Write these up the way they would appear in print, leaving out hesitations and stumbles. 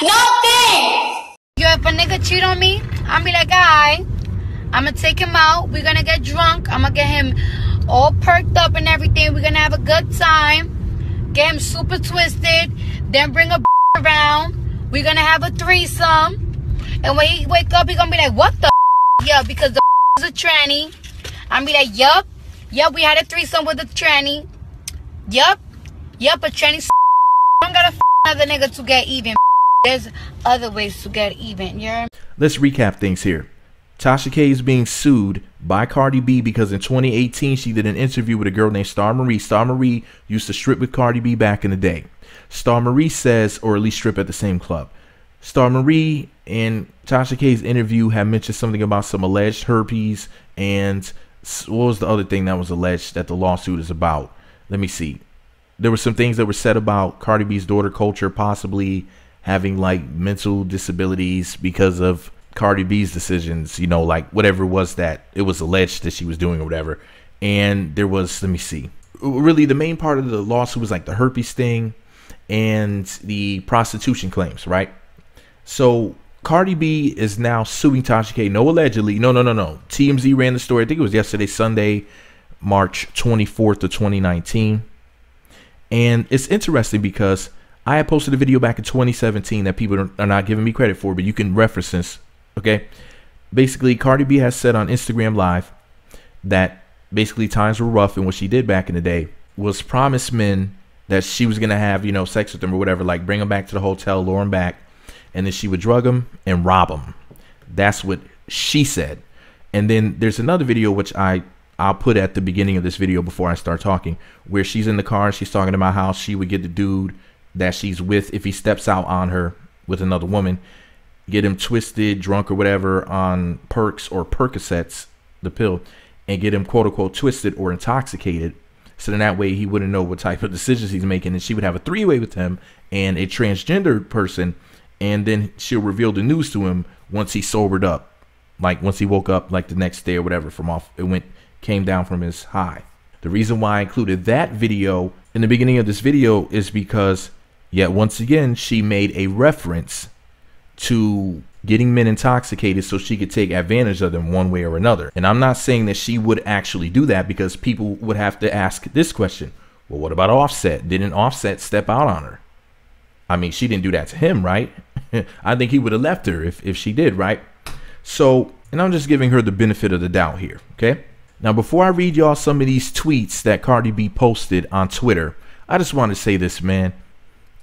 Nothing. If a nigga cheat on me, I'll be like, alright, I'm gonna take him out. We're gonna get drunk. I'm gonna get him all perked up and everything. We're gonna have a good time. Get him super twisted. Then bring a around. We're gonna have a threesome. And when he wake up, he gonna be like, what the yeah, because the is a tranny. I'm be like, yup, we had a threesome with a tranny. Yup, a tranny. I don't gotta another nigga to get even. There's other ways to get even. You know? Let's recap things here. Tasha K is being sued by Cardi B because in 2018 she did an interview with a girl named Star Marie. Star Marie used to strip with Cardi B back in the day. Star Marie says, or at least strip at the same club. Star Marie in Tasha K's interview had mentioned something about some alleged herpes, and what was the other thing that was alleged that the lawsuit is about? Let me see. There were some things that were said about Cardi B's daughter Culture possibly having like mental disabilities because of Cardi B's decisions, you know, like whatever it was that it was alleged that she was doing or whatever. And there was, let me see, really the main part of the lawsuit was like the herpes thing and the prostitution claims, right? So Cardi B is now suing Tasha K. No, allegedly. No. TMZ ran the story. I think it was yesterday, Sunday, March 24th of 2019. And it's interesting because I had posted a video back in 2017 that people are not giving me credit for, but you can reference this. Okay. Basically, Cardi B has said on Instagram Live that basically times were rough. And what she did back in the day was promise men that she was going to have, you know, sex with them or whatever, like bring them back to the hotel, lure them back. And then she would drug him and rob him. That's what she said. And then there's another video, which I'll put at the beginning of this video before I start talking, where she's in the car and she's talking to my house. She would get the dude that she's with, if he steps out on her with another woman, get him twisted, drunk or whatever on perks or Percocets, the pill, and get him quote unquote twisted or intoxicated. So then that way he wouldn't know what type of decisions he's making. And she would have a three-way with him and a transgender person. And then she'll reveal the news to him once he sobered up, like once he woke up, like the next day or whatever from off. Came down from his high. The reason why I included that video in the beginning of this video is because, yet once again, she made a reference to getting men intoxicated so she could take advantage of them one way or another. And I'm not saying that she would actually do that, because people would have to ask this question. Well, what about Offset? Didn't Offset step out on her? I mean, she didn't do that to him, right? I think he would have left her if she did, right? So, and I'm just giving her the benefit of the doubt here, okay? Now, before I read y'all some of these tweets that Cardi B posted on Twitter, I just want to say this, man.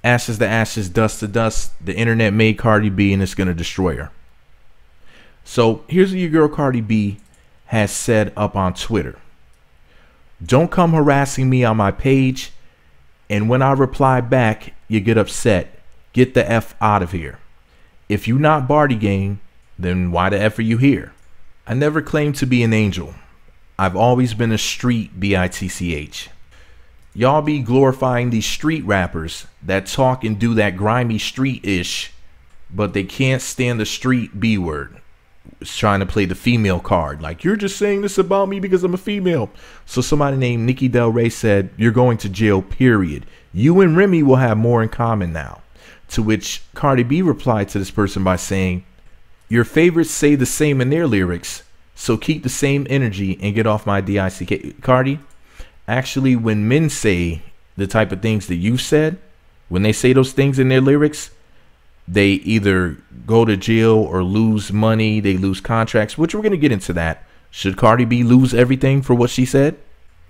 Ashes to ashes, dust to dust. The internet made Cardi B and it's going to destroy her. So here's what your girl Cardi B has said up on Twitter. Don't come harassing me on my page, and when I reply back, you get upset. Get the F out of here. If you not Barty gang, then why the F are you here? I never claimed to be an angel. I've always been a street bitch. Y'all be glorifying these street rappers that talk and do that grimy street-ish, but they can't stand the street B word. It's trying to play the female card. Like, you're just saying this about me because I'm a female. So somebody named Nikki Del Rey said, you're going to jail, period. You and Remy will have more in common now. To which Cardi B replied to this person by saying, your favorites say the same in their lyrics, so keep the same energy and get off my DICK. Cardi, actually, when men say the type of things that you said, when they say those things in their lyrics, they either go to jail or lose money. They lose contracts, which we're going to get into that. Should Cardi B lose everything for what she said?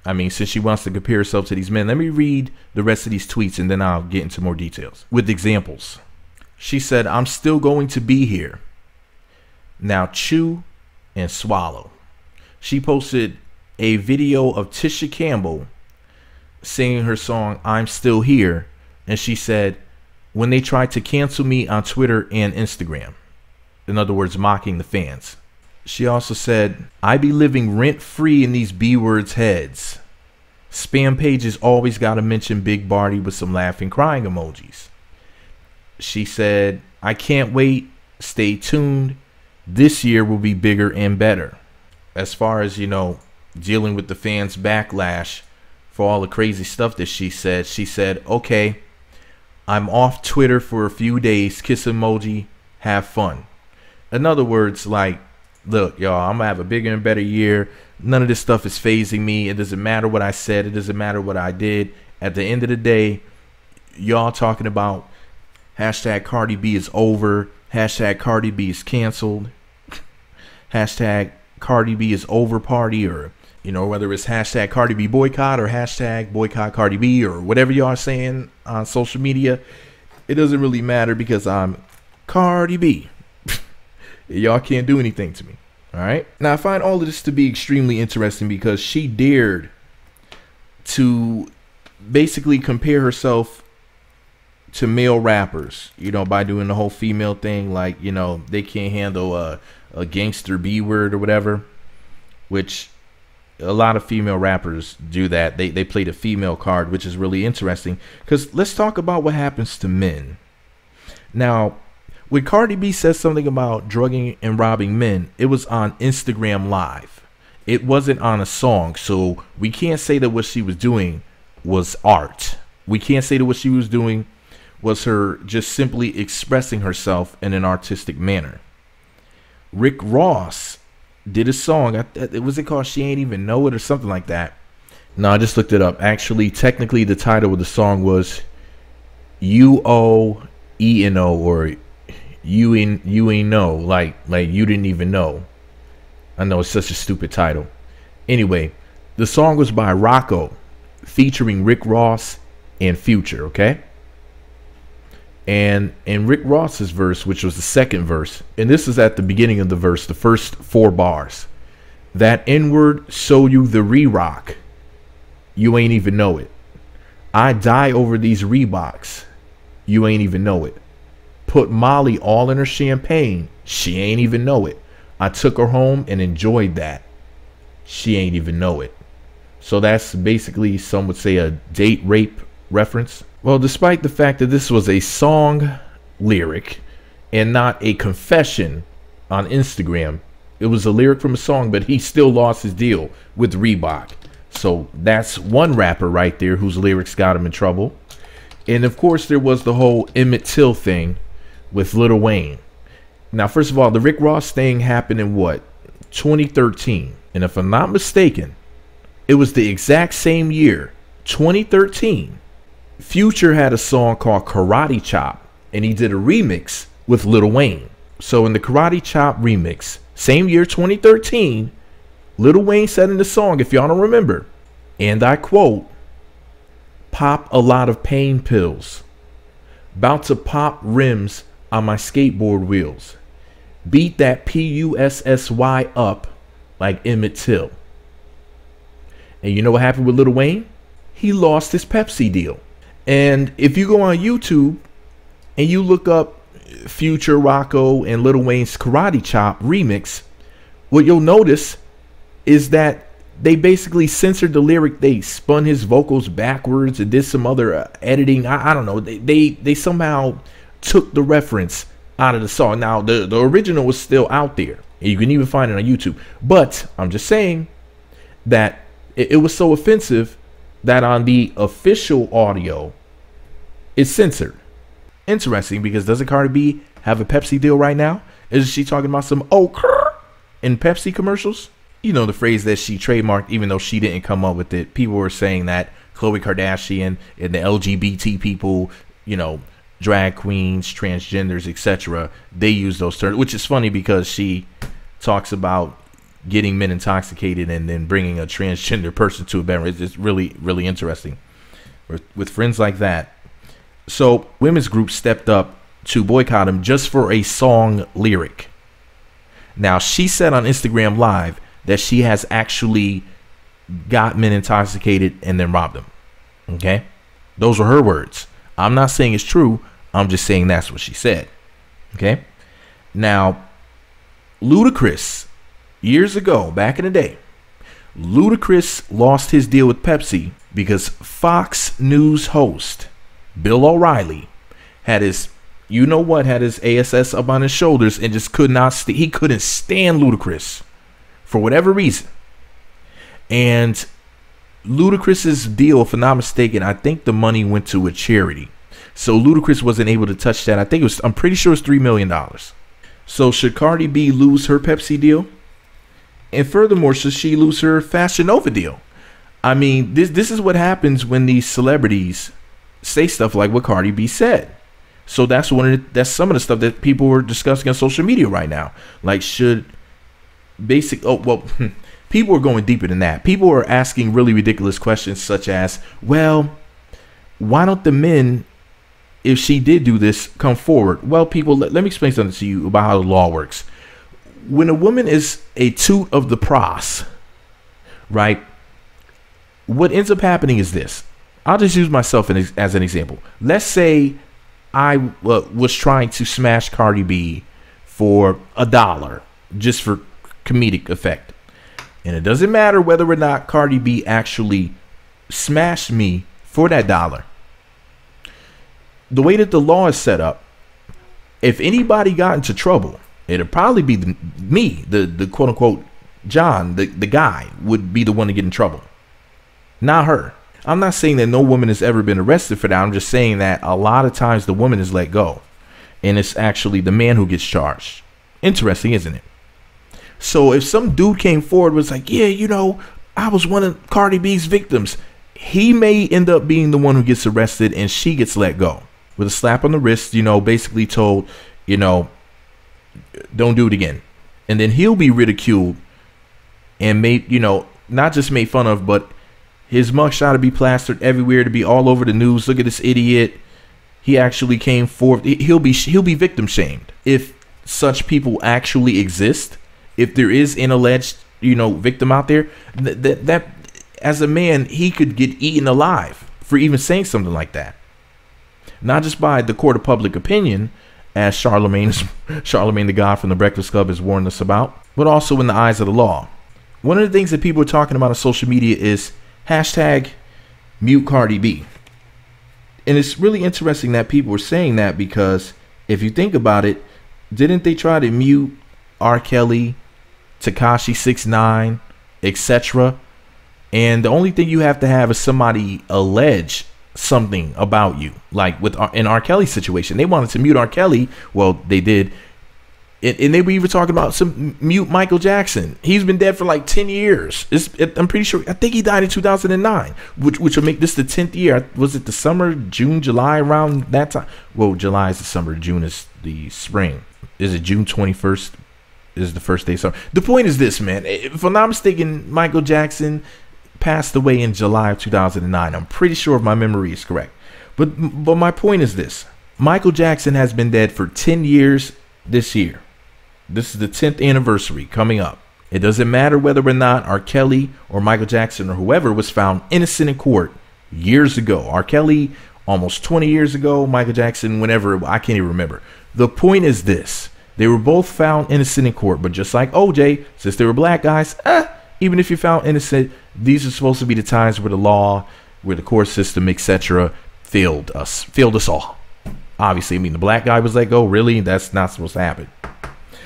I mean, since she wants to compare herself to these men, let me read the rest of these tweets and then I'll get into more details with examples. She said, I'm still going to be here. Now chew and swallow. She posted a video of Tisha Campbell singing her song, I'm Still Here. And she said, when they tried to cancel me on Twitter and Instagram. In other words, mocking the fans. She also said, I be living rent free in these B words heads. Spam pages always got to mention Big Barty with some laughing crying emojis. She said, I can't wait. Stay tuned. This year will be bigger and better. As far as, you know, dealing with the fans' backlash for all the crazy stuff that she said, okay, I'm off Twitter for a few days. Kiss emoji. Have fun. In other words, like, look, y'all, I'm gonna have a bigger and better year. None of this stuff is phasing me. It doesn't matter what I said. It doesn't matter what I did. At the end of the day, y'all talking about hashtag Cardi B is over. Hashtag Cardi B is canceled. Hashtag Cardi B is over party, or, you know, whether it's hashtag Cardi B boycott or hashtag boycott Cardi B or whatever y'all are saying on social media. It doesn't really matter because I'm Cardi B. Y'all can't do anything to me. All right. Now, I find all of this to be extremely interesting because she dared to basically compare herself to male rappers, you know, by doing the whole female thing. Like, you know, they can't handle a gangster B word or whatever, which a lot of female rappers do that. They play the female card, which is really interesting because let's talk about what happens to men. Now, when Cardi B says something about drugging and robbing men, it was on Instagram Live. It wasn't on a song. So we can't say that what she was doing was art. We can't say that what she was doing was her just simply expressing herself in an artistic manner. Rick Ross did a song. Was it called She Ain't Even Know It or something like that? No, I just looked it up. Actually, technically, the title of the song was UOENO, or you ain't know, like you didn't even know. I know it's such a stupid title. Anyway, the song was by Rocco featuring Rick Ross and Future, okay? And in Rick Ross's verse, which was the second verse, and this is at the beginning of the verse, the first 4 bars. That N-word sold you the re-rock. You ain't even know it. I die over these Reeboks. You ain't even know it. Put Molly all in her champagne. She ain't even know it. I took her home and enjoyed that. She ain't even know it. So that's basically, some would say, a date rape reference. Well, despite the fact that this was a song lyric and not a confession on Instagram, it was a lyric from a song, but he still lost his deal with Reebok. So that's one rapper right there whose lyrics got him in trouble. And of course, there was the whole Emmett Till thing with Lil Wayne. Now, first of all, the Rick Ross thing happened in what? 2013. And if I'm not mistaken, it was the exact same year, 2013. Future had a song called Karate Chop, and he did a remix with Lil Wayne. So in the Karate Chop remix, same year, 2013, Lil Wayne said in the song, if y'all don't remember, and I quote, "Pop a lot of pain pills. About to pop rims on my skateboard wheels. Beat that PUSSY up like Emmett Till." And you know what happened with Lil Wayne? He lost his Pepsi deal. And if you go on YouTube and you look up Future, Rocco, and Lil Wayne's Karate Chop remix, what you'll notice is that they basically censored the lyric. They spun his vocals backwards and did some other editing. I don't know. They somehow took the reference out of the song. Now, the original was still out there. And you can even find it on YouTube. But I'm just saying that it was so offensive that on the official audio, it's censored. Interesting, because doesn't Cardi B have a Pepsi deal right now? Is she talking about some in Pepsi commercials? You know, the phrase that she trademarked, even though she didn't come up with it. People were saying that Khloe Kardashian and the LGBT people, you know, drag queens, transgenders, etc., they use those terms, which is funny because she talks about getting men intoxicated and then bringing a transgender person to a bedroom. It's really, really interesting with friends like that. So women's groups stepped up to boycott him just for a song lyric. Now, she said on Instagram Live that she has actually got men intoxicated and then robbed them. Okay? Those were her words. I'm not saying it's true. I'm just saying that's what she said. Okay? Now, Ludacris, years ago, back in the day, Ludacris lost his deal with Pepsi because Fox News host Bill O'Reilly had his, you know what, had his ASS up on his shoulders and just could not, he couldn't stand Ludacris for whatever reason. And Ludacris's deal, if I'm not mistaken, I think the money went to a charity. So Ludacris wasn't able to touch that. I'm pretty sure it's $3 million. So should Cardi B lose her Pepsi deal? And furthermore, should she lose her Fashion Nova deal? I mean, this is what happens when these celebrities say stuff like what Cardi B said. So that's some of the stuff that people are discussing on social media right now. Like, people are going deeper than that. People are asking really ridiculous questions such as, well, why don't the men, if she did do this, come forward? Well, people, let me explain something to you about how the law works. When a woman is a toot of the pros, right, what ends up happening is this. I'll just use myself as an example. Let's say I was trying to smash Cardi B for $1 just for comedic effect. And it doesn't matter whether or not Cardi B actually smashed me for that $1. The way that the law is set up, if anybody got into trouble, it'd probably be me, the quote unquote John, the guy would be the one to get in trouble, not her. I'm not saying that no woman has ever been arrested for that. I'm just saying that a lot of times the woman is let go and it's actually the man who gets charged. Interesting, isn't it? So if some dude came forward and was like, yeah, you know, I was one of Cardi B's victims, he may end up being the one who gets arrested and she gets let go with a slap on the wrist, you know, basically told, you know, don't do it again. And then he'll be ridiculed and made, you know, not just made fun of, but his mugshot to be plastered everywhere, to be all over the news. Look at this idiot. He actually came forth. He'll be victim shamed. If such people actually exist, if there is an alleged, you know, victim out there, that as a man, he could get eaten alive for even saying something like that. Not just by the court of public opinion, as Charlemagne the God from the Breakfast Club has warned us about, but also in the eyes of the law. One of the things that people are talking about on social media is hashtag mute Cardi B. And it's really interesting that people are saying that, because if you think about it, didn't they try to mute R. Kelly, Tekashi 6ix9ine, etc.? And the only thing you have to have is somebody allege something about you, like in R. Kelly's situation. They wanted to mute R. Kelly. Well, they did. And they were even talking about some mute Michael Jackson. He's been dead for like 10 years. I'm pretty sure. I think he died in 2009, which will make this the 10th year. Was it the summer, June, July, around that time? Well, July is the summer. June is the spring. Is it June 21st? Is the first day of summer? The point is this, man. If I'm not mistaken, Michael Jackson passed away in July of 2009. I'm pretty sure if my memory is correct. But my point is this. Michael Jackson has been dead for 10 years this year. This is the 10th anniversary coming up. It doesn't matter whether or not R. Kelly or Michael Jackson or whoever was found innocent in court years ago. R. Kelly almost 20 years ago. Michael Jackson, whenever, I can't even remember. The point is this. They were both found innocent in court. But just like OJ, since they were black guys, even if you're found innocent, these are supposed to be the times where the law, where the court system, etc., failed us all. Obviously, I mean, the black guy was let go. Really? That's not supposed to happen.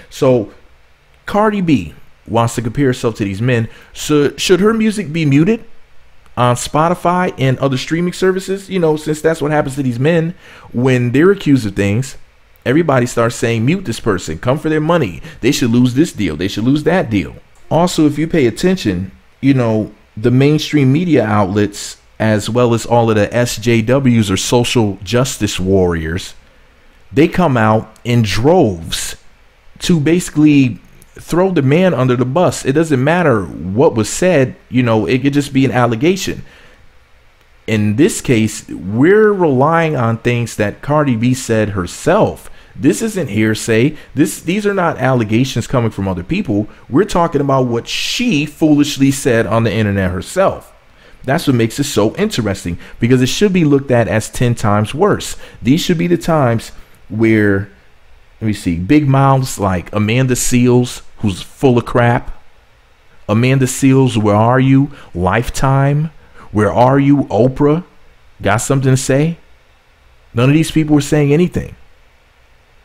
So Cardi B wants to compare herself to these men. So should her music be muted on Spotify and other streaming services? You know, since that's what happens to these men when they're accused of things. Everybody starts saying, mute this person, come for their money. They should lose this deal. They should lose that deal. Also, if you pay attention, you know, the mainstream media outlets, as well as all of the SJWs or social justice warriors, they come out in droves to basically throw the man under the bus. It doesn't matter what was said, you know, it could just be an allegation. In this case, we're relying on things that Cardi B said herself. This isn't hearsay. These are not allegations coming from other people. We're talking about what she foolishly said on the internet herself. That's what makes it so interesting, because it should be looked at as 10 times worse. These should be the times where, let me see, big mouths like Amanda Seales, who's full of crap. Amanda Seales, where are you? Lifetime, where are you? Oprah, got something to say? None of these people were saying anything.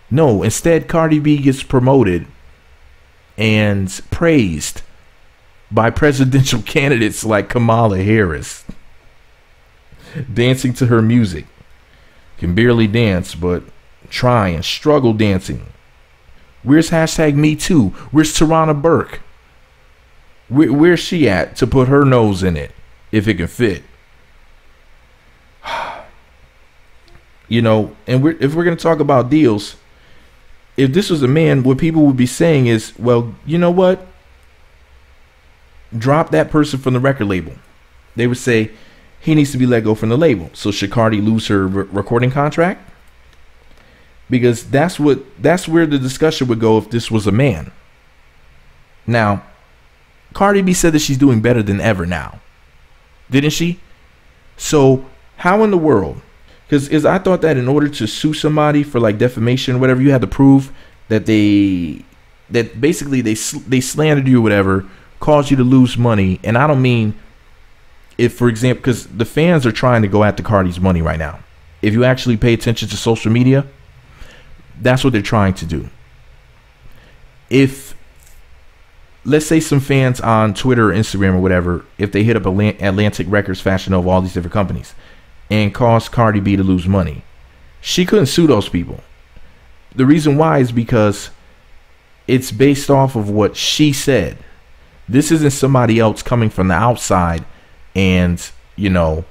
No, instead, Cardi B gets promoted and praised by presidential candidates like Kamala Harris, dancing to her music. Can barely dance, but trying, struggle dancing. Where's hashtag me too? Where's Tarana Burke? Where's she at to put her nose in it if it can fit? You know, and if we're going to talk about deals, if this was a man, what people would be saying is, well, you know what? Drop that person from the record label. They would say he needs to be let go from the label. So should Cardi lose her recording contract? Because that's where the discussion would go if this was a man. Now, Cardi B said that she's doing better than ever now. Didn't she? So how in the world? Because I thought that in order to sue somebody for like defamation or whatever, you had to prove that basically they slandered you or whatever, caused you to lose money. And I don't mean if, for example, because the fans are trying to go after Cardi's money right now. If you actually pay attention to social media, that's what they're trying to do. If, let's say some fans on Twitter or Instagram or whatever, if they hit up Atlantic Records, Fashion Nova, all these different companies, and caused Cardi B to lose money, she couldn't sue those people. The reason why is because it's based off of what she said. This isn't somebody else coming from the outside and, you know,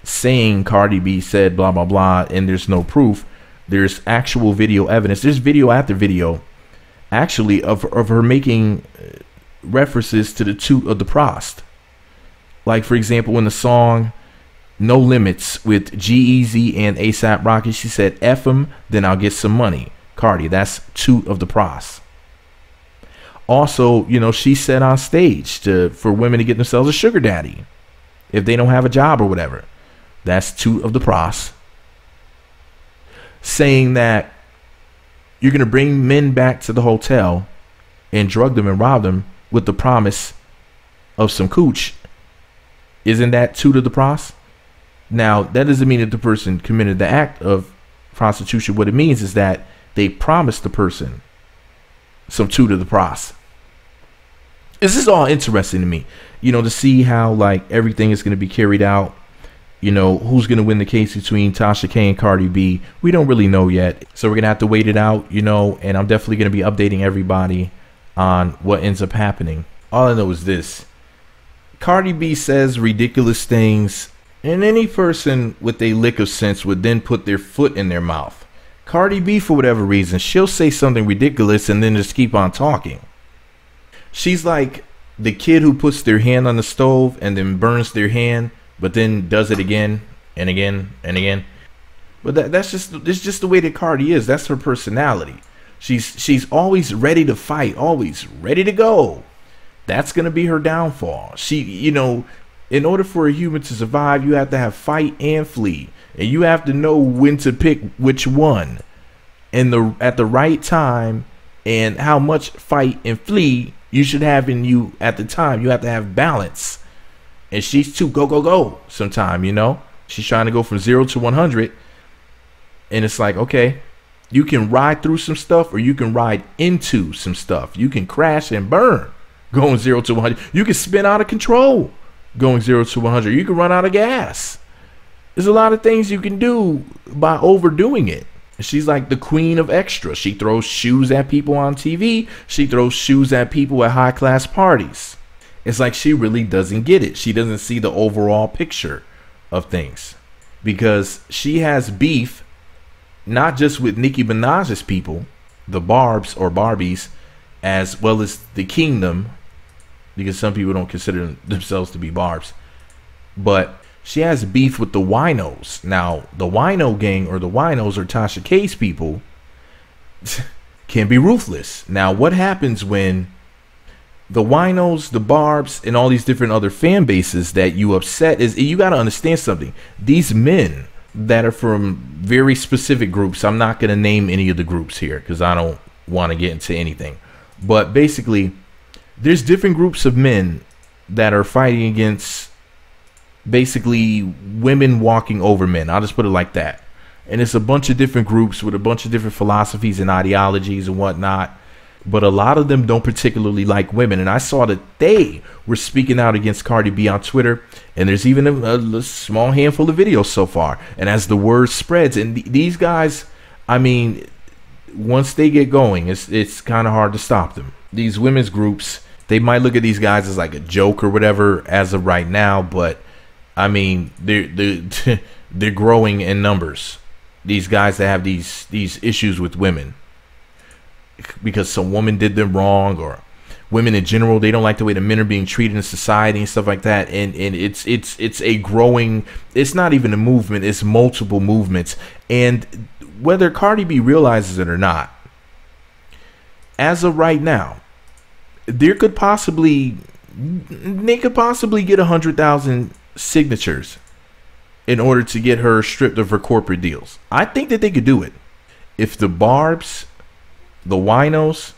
saying Cardi B said blah, blah, blah, and there's no proof. There's actual video evidence. There's video after video, actually, of her making references to the toot of the prost. Like, for example, in the song No Limits with G-Eazy and A$AP Rocky, she said, F him, then I'll get some money. Cardi, that's toot of the prost. Also, you know, she said on stage for women to get themselves a sugar daddy if they don't have a job or whatever. That's toot of the prost. Saying that you're going to bring men back to the hotel and drug them and rob them with the promise of some cooch. Isn't that toot of the prost? Now, that doesn't mean that the person committed the act of prostitution. What it means is that they promised the person some toot of the prost. This is all interesting to me, you know, to see how like everything is going to be carried out. You know, who's going to win the case between Tasha K and Cardi B? We don't really know yet. So we're going to have to wait it out, you know, and I'm definitely going to be updating everybody on what ends up happening. All I know is this. Cardi B says ridiculous things, and any person with a lick of sense would then put their foot in their mouth. Cardi B, for whatever reason, she'll say something ridiculous and then just keep on talking. She's like the kid who puts their hand on the stove and then burns their hand, but then does it again and again and again. But it's just the way that Cardi is. That's her personality. She's always ready to fight, always ready to go. That's going to be her downfall. She, you know, in order for a human to survive, you have to have fight and flee. And you have to know when to pick which one and at the right time, and how much fight and flee you should have in you at the time. You have to have balance. And she's too go sometime, you know. She's trying to go from 0 to 100. And it's like, okay, you can ride through some stuff or you can ride into some stuff. You can crash and burn going 0 to 100. You can spin out of control going 0 to 100. You can run out of gas. There's a lot of things you can do by overdoing it. She's like the queen of extra. She throws shoes at people on TV. She throws shoes at people at high class parties. It's like she really doesn't get it. She doesn't see the overall picture of things, because she has beef not just with Nicki Minaj's people, the Barbs or Barbies, as well as the Kingdom, because some people don't consider themselves to be Barbs, but she has beef with the Winos. Now, the Wino gang or the Winos or Tasha K's people can be ruthless. Now, what happens when the Winos, the Barbs, and all these different other fan bases that you upset is, you got to understand something. These men that are from very specific groups, I'm not going to name any of the groups here because I don't want to get into anything. But basically, there's different groups of men that are fighting against basically women walking over men. I'll just put it like that. And it's a bunch of different groups with a bunch of different philosophies and ideologies and whatnot. but a lot of them don't particularly like women. And I saw that they were speaking out against Cardi B on Twitter, and there's even a small handful of videos so far. And as the word spreads, and these guys, I mean, once they get going, it's kind of hard to stop them. These women's groups, they might look at these guys as like a joke or whatever as of right now, but I mean, they're growing in numbers. These guys that have these issues with women because some woman did them wrong, or women in general, they don't like the way the men are being treated in society and stuff like that. And it's a growing, it's not even a movement, it's multiple movements. And whether Cardi B realizes it or not, as of right now, they could possibly get 100,000 signatures in order to get her stripped of her corporate deals. I think that they could do it if the Barbs, the winos,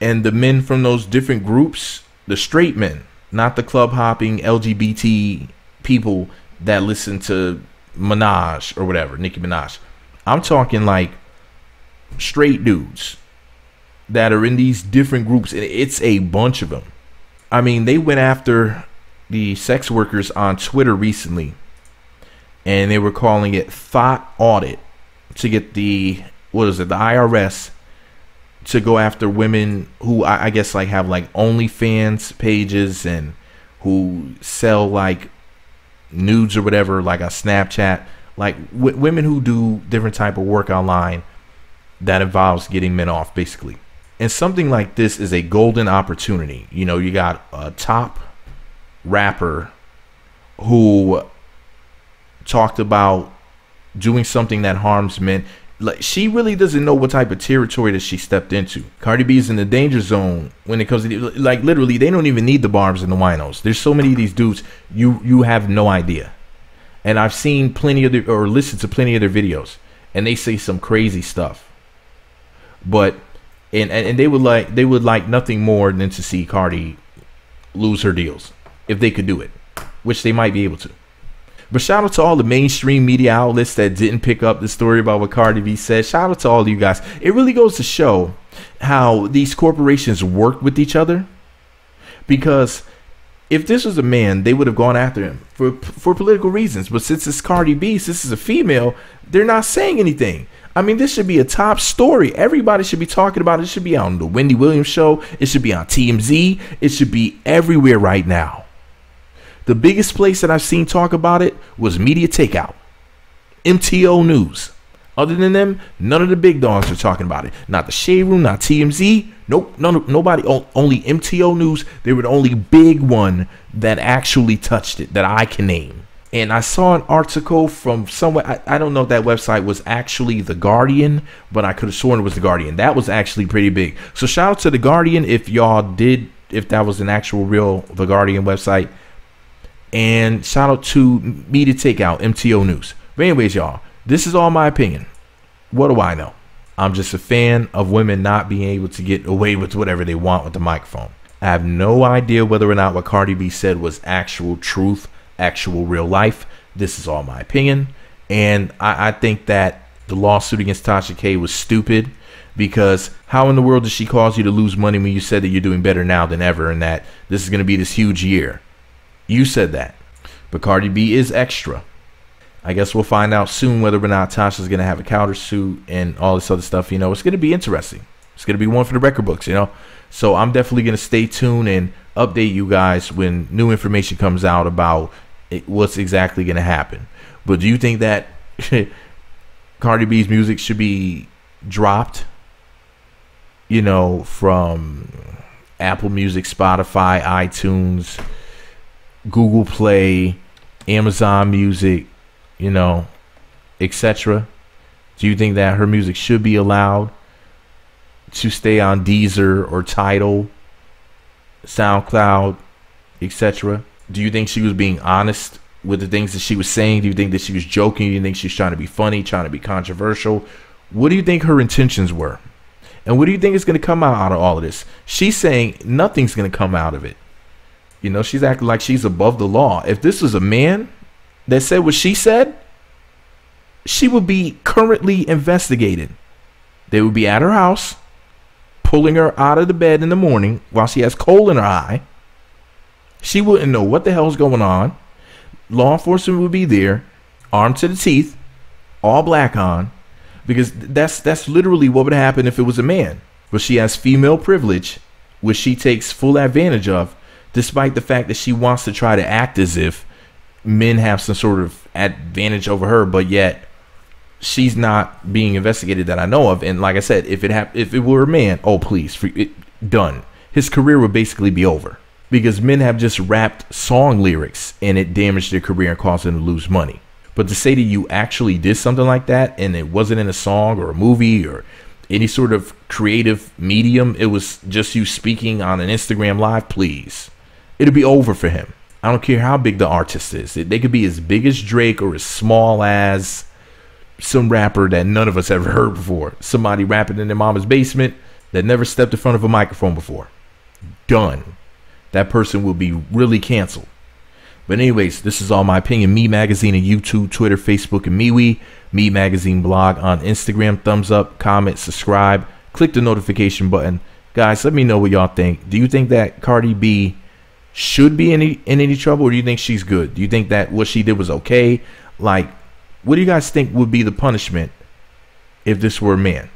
and the men from those different groups, the straight men, not the club hopping LGBT people that listen to Minaj or whatever, Nicki Minaj. I'm talking like straight dudes that are in these different groups, and it's a bunch of them. I mean, they went after the sex workers on Twitter recently, and they were calling it thought audit to get the IRS to go after women who I guess like have like OnlyFans pages and who sell like nudes or whatever, like a Snapchat, like women who do different type of work online that involves getting men off, basically. And something like this is a golden opportunity. You know, you got a top rapper who talked about doing something that harms men. Like, she really doesn't know what type of territory that she stepped into. Cardi B is in the danger zone when it comes to, like, literally, they don't even need the Barbs and the winos. There's so many of these dudes, you have no idea. And I've seen plenty of their, or listened to plenty of their videos, and they say some crazy stuff. But and they would like nothing more than to see Cardi lose her deals if they could do it, which they might be able to. But shout out to all the mainstream media outlets that didn't pick up the story about what Cardi B said. Shout out to all of you guys. It really goes to show how these corporations work with each other. Because if this was a man, they would have gone after him for political reasons. But since it's Cardi B, since it's a female, they're not saying anything. I mean, this should be a top story. Everybody should be talking about it. It should be on the Wendy Williams show. It should be on TMZ. It should be everywhere right now. The biggest place that I've seen talk about it was Media Takeout, MTO News. Other than them, none of the big dogs are talking about it. Not the Shade Room, not TMZ. Nope, nobody. Only MTO News. They were the only big one that actually touched it that I can name. And I saw an article from somewhere. I don't know if that website was actually The Guardian, but I could have sworn it was The Guardian. That was actually pretty big. So shout out to The Guardian if that was an actual real The Guardian website. And shout out to Media Takeout, MTO News. But anyways, y'all, this is all my opinion. What do I know? I'm just a fan of women not being able to get away with whatever they want with the microphone. I have no idea whether or not what Cardi B said was actual truth, actual real life. This is all my opinion. And I think that the lawsuit against Tasha K was stupid, because how in the world does she cause you to lose money when you said that you're doing better now than ever and that this is going to be this huge year? You said that. But Cardi B is extra. I guess we'll find out soon whether or not Tasha's going to have a countersuit and all this other stuff. You know, it's going to be interesting. It's going to be one for the record books, you know. So I'm definitely going to stay tuned and update you guys when new information comes out about what's exactly going to happen. But do you think that Cardi B's music should be dropped, you know, from Apple Music, Spotify, iTunes, Google Play, Amazon Music, you know, etc.? Do you think that her music should be allowed to stay on Deezer or Tidal, SoundCloud, etc.? Do you think she was being honest with the things that she was saying? Do you think that she was joking? Do you think she's trying to be funny, trying to be controversial? What do you think her intentions were? And what do you think is going to come out of all of this? She's saying nothing's going to come out of it. You know, she's acting like she's above the law. If this was a man that said what she said, she would be currently investigated. They would be at her house, pulling her out of the bed in the morning while she has coal in her eye. She wouldn't know what the hell's going on. Law enforcement would be there, armed to the teeth, all black on, because that's literally what would happen if it was a man. But she has female privilege, which she takes full advantage of, despite the fact that she wants to try to act as if men have some sort of advantage over her, but yet she's not being investigated that I know of. And like I said, if it were a man, oh please, done. His career would basically be over, because men have just rapped song lyrics and it damaged their career and caused them to lose money. But to say that you actually did something like that and it wasn't in a song or a movie or any sort of creative medium, it was just you speaking on an Instagram live, please, it'll be over for him. I don't care how big the artist is. They could be as big as Drake or as small as some rapper that none of us ever heard before. Somebody rapping in their mama's basement that never stepped in front of a microphone before. Done. That person will be really canceled. But anyways, this is all my opinion. Me Magazine on YouTube, Twitter, Facebook, and MeWe. Me Magazine blog on Instagram. Thumbs up, comment, subscribe. Click the notification button. Guys, let me know what y'all think. Do you think that Cardi B should be in any trouble, or do you think she's good? Do you think that what she did was okay? Like, what do you guys think would be the punishment if this were a man?